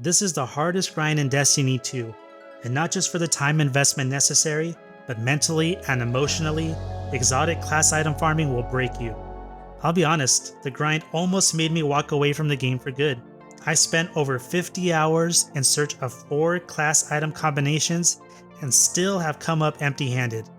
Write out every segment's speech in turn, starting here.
This is the hardest grind in Destiny 2, and not just for the time investment necessary, but mentally and emotionally, exotic class item farming will break you. I'll be honest, the grind almost made me walk away from the game for good. I spent over 50 hours in search of 4 class item combinations and still have come up empty-handed.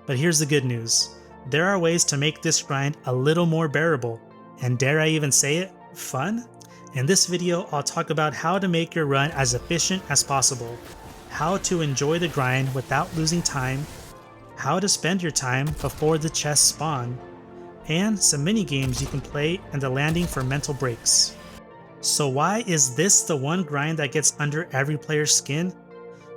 But here's the good news. There are ways to make this grind a little more bearable, and dare I even say it, fun? In this video, I'll talk about how to make your run as efficient as possible, how to enjoy the grind without losing time, how to spend your time before the chests spawn, and some mini games you can play and the landing for mental breaks. So why is this the one grind that gets under every player's skin?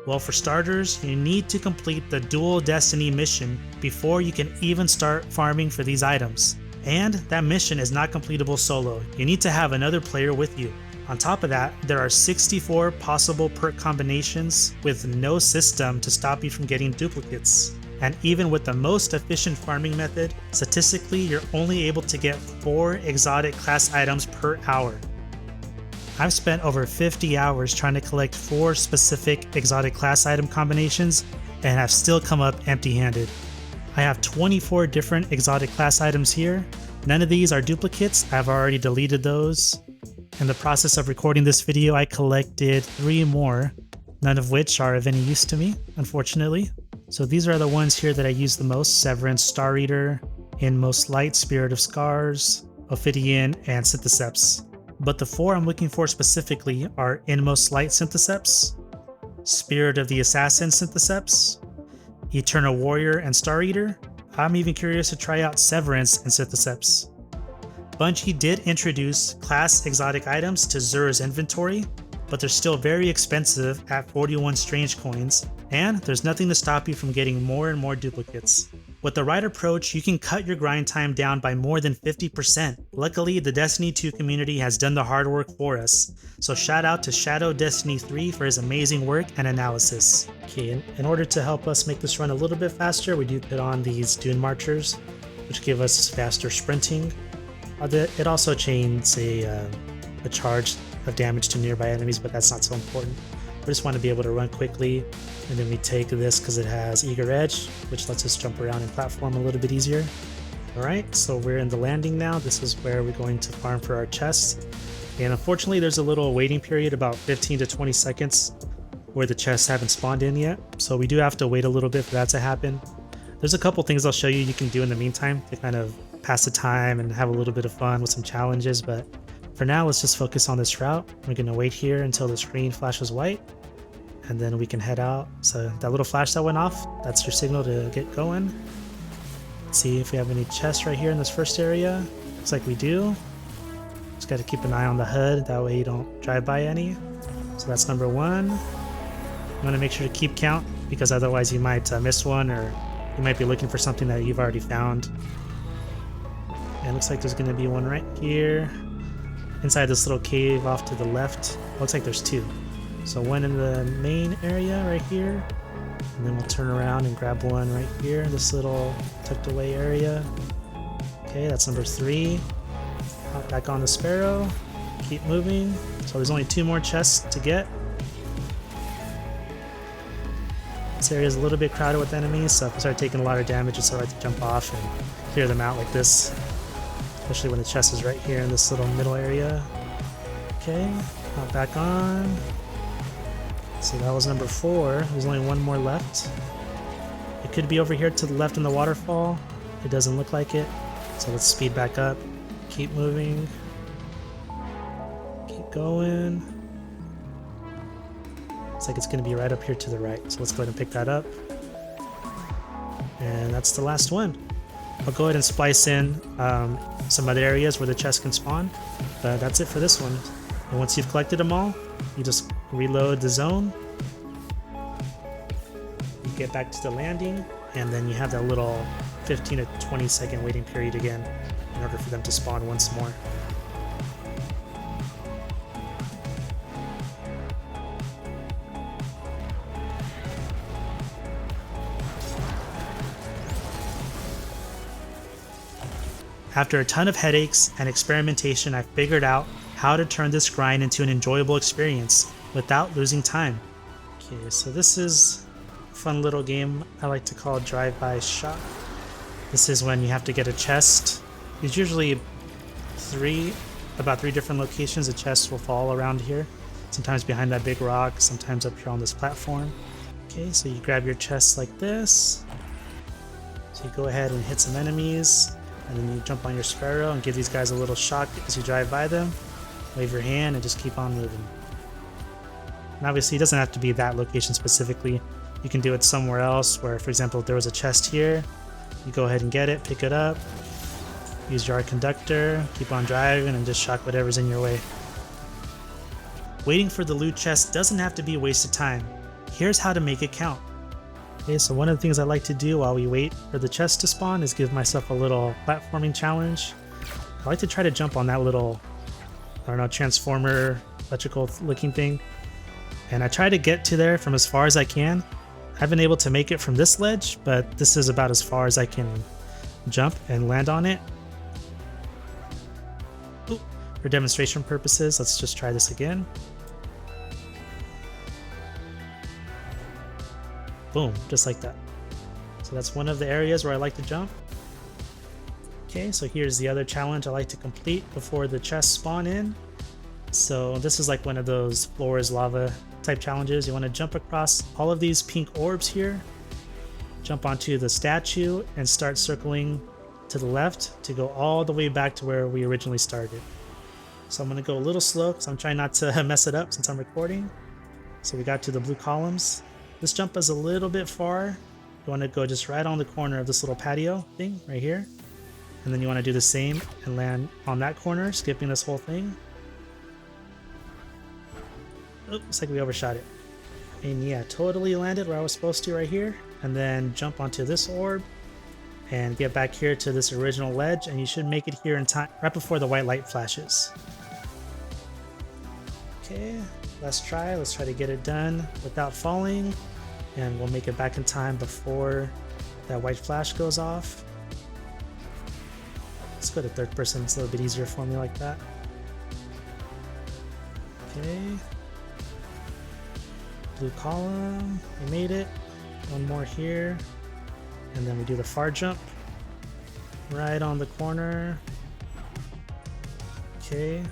Well, for starters, you need to complete the Dual Destiny mission before you can even start farming for these items. And that mission is not completable solo, you need to have another player with you. On top of that, there are 64 possible perk combinations with no system to stop you from getting duplicates. And even with the most efficient farming method, statistically you're only able to get 4 exotic class items per hour. I've spent over 50 hours trying to collect 4 specific exotic class item combinations and have still come up empty-handed. I have 24 different exotic class items here. None of these are duplicates, I've already deleted those. In the process of recording this video, I collected 3 more, none of which are of any use to me, unfortunately. So these are the ones here that I use the most: Severance, Star Eater, Inmost Light, Spirit of Scars, Ophidian, and Syntheseps. But the 4 I'm looking for specifically are Inmost Light Syntheseps, Spirit of the Assassin Syntheseps, Eternal Warrior and Star Eater. I'm even curious to try out Severance and Syntheseps. Bungie did introduce class exotic items to Xur's inventory, but they're still very expensive at 41 strange coins, and there's nothing to stop you from getting more and more duplicates. With the right approach, you can cut your grind time down by more than 50%. Luckily, the Destiny 2 community has done the hard work for us, so shout out to Shadow Destiny 3 for his amazing work and analysis. Okay, in order to help us make this run a little bit faster, we do put on these Dune Marchers, which give us faster sprinting. It also chains a charge of damage to nearby enemies, but that's not so important. We just want to be able to run quickly, and then we take this because it has Eager Edge, which lets us jump around and platform a little bit easier. Alright, so we're in the landing now. This is where we're going to farm for our chests. And unfortunately, there's a little waiting period, about 15 to 20 seconds, where the chests haven't spawned in yet. So we do have to wait a little bit for that to happen. There's a couple things I'll show you can do in the meantime to kind of pass the time and have a little bit of fun with some challenges, but for now, let's just focus on this route. We're going to wait here until the screen flashes white, and then we can head out. So that little flash that went off, that's your signal to get going. Let's see if we have any chests right here in this first area. Looks like we do. Just got to keep an eye on the HUD, that way you don't drive by any. So that's number 1. You want to make sure to keep count, because otherwise you might miss one, or you might be looking for something that you've already found. And it looks like there's going to be one right here. Inside this little cave off to the left. Looks like there's 2. So one in the main area right here, and then we'll turn around and grab one right here, this little tucked away area. Okay, that's number 3. Hop back on the Sparrow, keep moving. So there's only 2 more chests to get. This area is a little bit crowded with enemies, so if we start taking a lot of damage, it's alright to jump off and clear them out like this. Especially when the chest is right here in this little middle area. Okay, hop back on. So that was number 4. There's only 1 more left. It could be over here to the left in the waterfall. It doesn't look like it. So let's speed back up. Keep moving. Keep going. Looks like it's going to be right up here to the right. So let's go ahead and pick that up. And that's the last one. I'll go ahead and splice in some other areas where the chest can spawn, but that's it for this one. And once you've collected them all, you just reload the zone, you get back to the landing, and then you have that little 15 to 20 second waiting period again in order for them to spawn once more. After a ton of headaches and experimentation, I figured out how to turn this grind into an enjoyable experience. without losing time. Okay, so this is a fun little game I like to call drive-by shot. This is when you have to get a chest. There's usually about three different locations a chest will fall around here. Sometimes behind that big rock, sometimes up here on this platform. Okay, so you grab your chest like this. So you go ahead and hit some enemies, and then you jump on your sparrow and give these guys a little shock as you drive by them. Wave your hand and just keep on moving. And obviously it doesn't have to be that location specifically. You can do it somewhere else where, for example, if there was a chest here, you go ahead and get it, pick it up, use your conductor, keep on driving, and just shock whatever's in your way. Waiting for the loot chest doesn't have to be a waste of time. Here's how to make it count. Okay, so one of the things I like to do while we wait for the chest to spawn is give myself a little platforming challenge. I like to try to jump on that little, I don't know, transformer electrical looking thing. And I try to get to there from as far as I can. I've been able to make it from this ledge, but this is about as far as I can jump and land on it. Ooh, for demonstration purposes, let's just try this again. Boom, just like that. So that's one of the areas where I like to jump. Okay, so here's the other challenge I like to complete before the chests spawn in. So this is like one of those floor is lava type challenges. You want to jump across all of these pink orbs here, jump onto the statue, and start circling to the left to go all the way back to where we originally started. So I'm going to go a little slow because I'm trying not to mess it up since I'm recording. So we got to the blue columns. This jump is a little bit far. You want to go just right on the corner of this little patio thing right here. And then you want to do the same and land on that corner, skipping this whole thing. Oh, looks like we overshot it. And yeah, totally landed where I was supposed to right here. And then jump onto this orb and get back here to this original ledge, and you should make it here in time, right before the white light flashes. Okay, last try. Let's try to get it done without falling, and we'll make it back in time before that white flash goes off. Let's go to third person. It's a little bit easier for me like that. Okay. Blue column. We made it. One more here. And then we do the far jump. Right on the corner. Okay.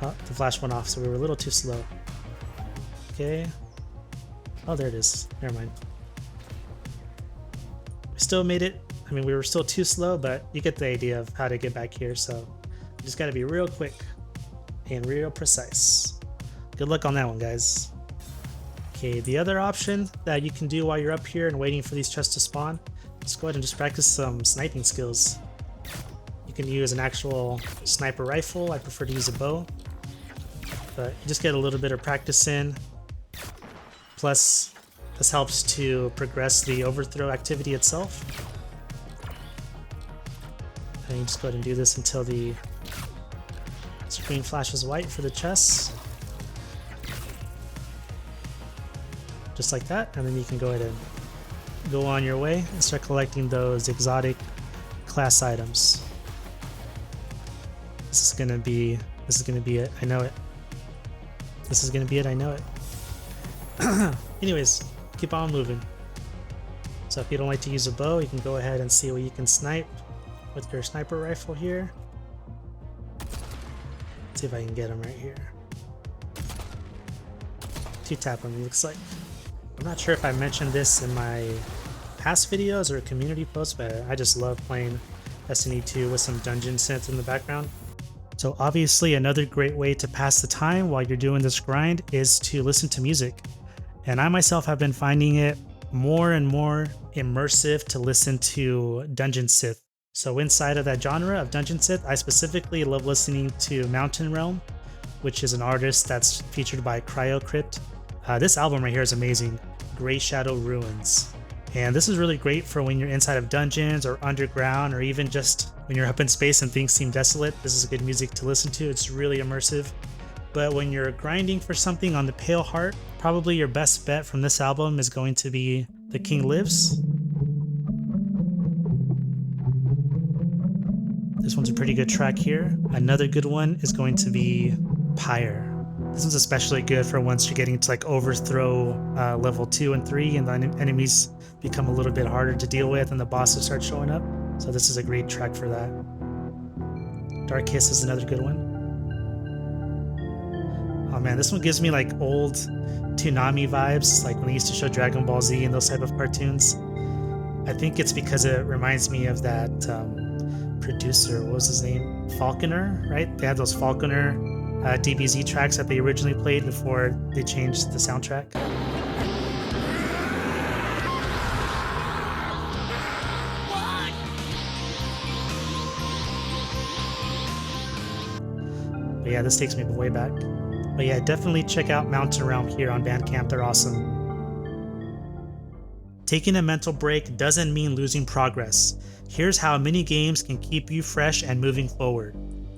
Oh, the flash went off, so we were a little too slow. Okay. Oh, there it is. Never mind. We still made it. I mean, we were still too slow, but you get the idea of how to get back here, so you just gotta be real quick and real precise. Good luck on that one, guys. Okay, the other option that you can do while you're up here and waiting for these chests to spawn, just go ahead and just practice some sniping skills. You can use an actual sniper rifle. I prefer to use a bow, but you just get a little bit of practice in. Plus, this helps to progress the overthrow activity itself. And you just go ahead and do this until the screen flashes white for the chests. Just like that, and then you can go ahead and go on your way and start collecting those exotic class items. This is gonna be it. I know it. This is gonna be it. I know it. Anyways, keep on moving. So if you don't like to use a bow, you can go ahead and see what you can snipe with your sniper rifle here. Let's see if I can get him right here. Two tap him, looks like. I'm not sure if I mentioned this in my past videos or community posts, but I just love playing Destiny 2 with some dungeon synth in the background. So obviously another great way to pass the time while you're doing this grind is to listen to music. And I myself have been finding it more and more immersive to listen to dungeon synth. So inside of that genre of dungeon synth, I specifically love listening to Mountain Realm, which is an artist that's featured by Cryocrypt. This album right here is amazing, Grey Shadow Ruins. And this is really great for when you're inside of dungeons or underground, or even just when you're up in space and things seem desolate. This is good music to listen to. It's really immersive. But when you're grinding for something on the Pale Heart, probably your best bet from this album is going to be The King Lives. This one's a pretty good track here. Another good one is going to be Pyre. This one's especially good for once you're getting to like overthrow level 2 and 3 and the enemies become a little bit harder to deal with and the bosses start showing up. So this is a great track for that. Dark Kiss is another good one. Oh man, this one gives me like old Toonami vibes, like when they used to show Dragon Ball Z and those type of cartoons. I think it's because it reminds me of that producer, what was his name? Falconer, right? They had those Falconer DBZ tracks that they originally played before they changed the soundtrack. But yeah, this takes me way back. But yeah, definitely check out Mountain Realm here on Bandcamp. They're awesome. Taking a mental break doesn't mean losing progress. Here's how mini games can keep you fresh and moving forward.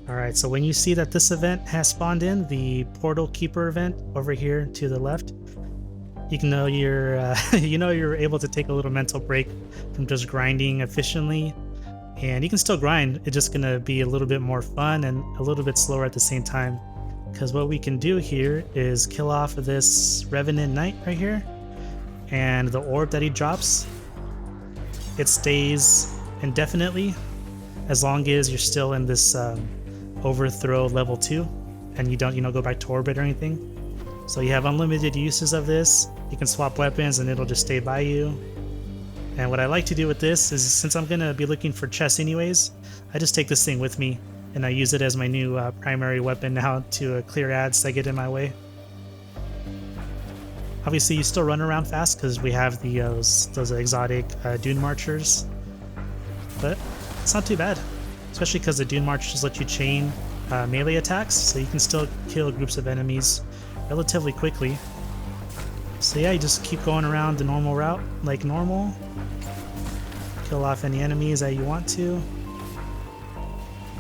Alright, so when you see that this event has spawned in, the Portal Keeper event over here to the left, you can know you're able to take a little mental break from just grinding efficiently. And you can still grind, it's just gonna be a little bit more fun and a little bit slower at the same time. Because what we can do here is kill off this Revenant Knight right here, and the orb that he drops, it stays indefinitely as long as you're still in this overthrow level 2 and you don't go back to orbit or anything. So you have unlimited uses of this. You can swap weapons and it'll just stay by you. And what I like to do with this is, since I'm gonna be looking for chests anyways, I just take this thing with me and I use it as my new primary weapon now to clear ads that get in my way. Obviously you still run around fast because we have those exotic Dune Marchers, but it's not too bad, especially because the Dune Marchers let you chain melee attacks, so you can still kill groups of enemies relatively quickly. So yeah, you just keep going around the normal route like normal, kill off any enemies that you want to,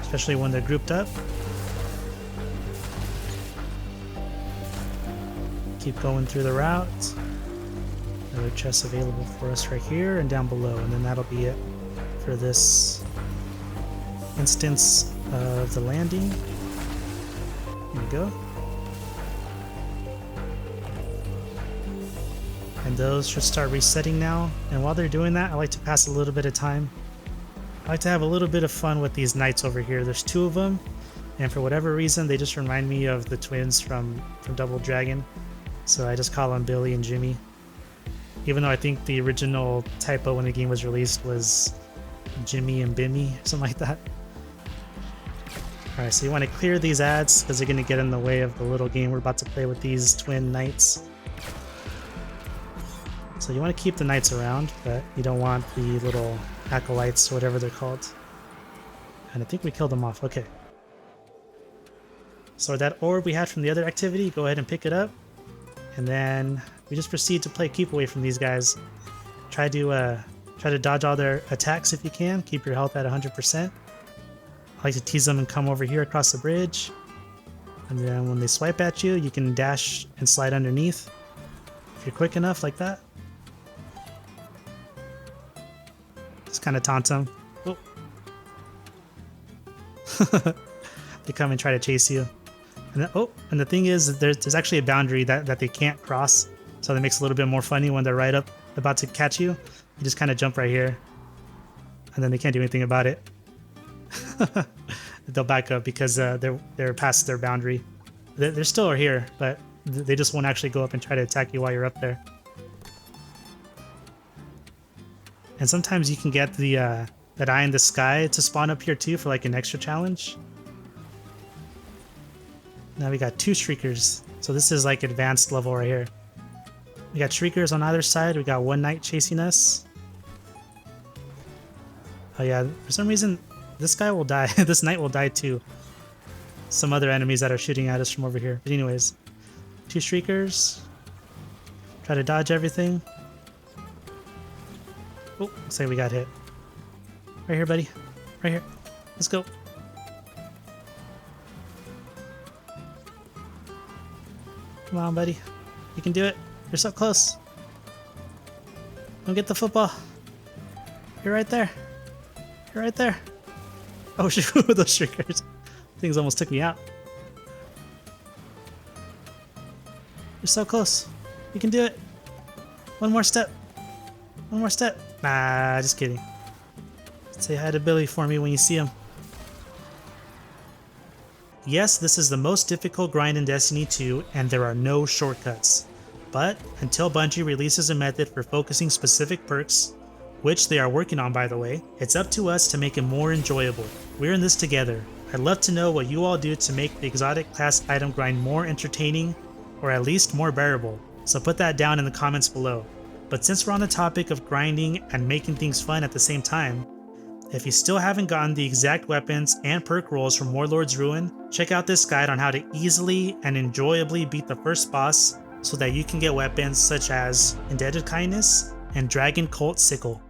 especially when they're grouped up. Keep going through the route. Another chest available for us right here and down below, and then that'll be it for this instance of the landing. Here we go. And those should start resetting now. And while they're doing that, I like to pass a little bit of time. I like to have a little bit of fun with these knights over here. There's 2 of them, and for whatever reason, they just remind me of the twins from Double Dragon. So I just call them Billy and Jimmy. Even though I think the original typo when the game was released was Jimmy and Bimmy, something like that. Alright, so you want to clear these ads because they're going to get in the way of the little game we're about to play with these twin knights. So you want to keep the knights around, but you don't want the little acolytes or whatever they're called. And I think we killed them off. Okay. So that orb we had from the other activity, go ahead and pick it up. And then we just proceed to play keep away from these guys. Try to dodge all their attacks if you can. Keep your health at 100%. I like to tease them and come over here across the bridge. And then when they swipe at you, you can dash and slide underneath. If you're quick enough like that. Just kind of taunt them. Oh. They come and try to chase you. And then, and the thing is, there's actually a boundary that they can't cross, so that makes it a little bit more funny when they're right up about to catch you. You just kind of jump right here, and then they can't do anything about it. They'll back up because they're past their boundary. They're still here, but they just won't actually go up and try to attack you while you're up there. And sometimes you can get the that eye in the sky to spawn up here too for like an extra challenge. Now we got 2 Shriekers, so this is like advanced level right here. We got Shriekers on either side, we got 1 knight chasing us. Oh yeah, for some reason this guy will die, this knight will die too. Some other enemies that are shooting at us from over here. But anyways, 2 Shriekers. Try to dodge everything. Oh, looks like we got hit. Right here, buddy. Right here. Let's go. Come on, buddy. You can do it. You're so close. Don't get the football. You're right there. You're right there. Oh shoot, those Shriekers. Things almost took me out. You're so close. You can do it. One more step. One more step. Nah, just kidding. Say hi to Billy for me when you see him. Yes, this is the most difficult grind in Destiny 2, and there are no shortcuts. But until Bungie releases a method for focusing specific perks, which they are working on by the way, it's up to us to make it more enjoyable. We're in this together. I'd love to know what you all do to make the exotic class item grind more entertaining, or at least more bearable, so put that down in the comments below. But since we're on the topic of grinding and making things fun at the same time, if you still haven't gotten the exact weapons and perk rolls from Warlord's Ruin, check out this guide on how to easily and enjoyably beat the first boss so that you can get weapons such as Indebted Kindness and Dragon Cult Sickle.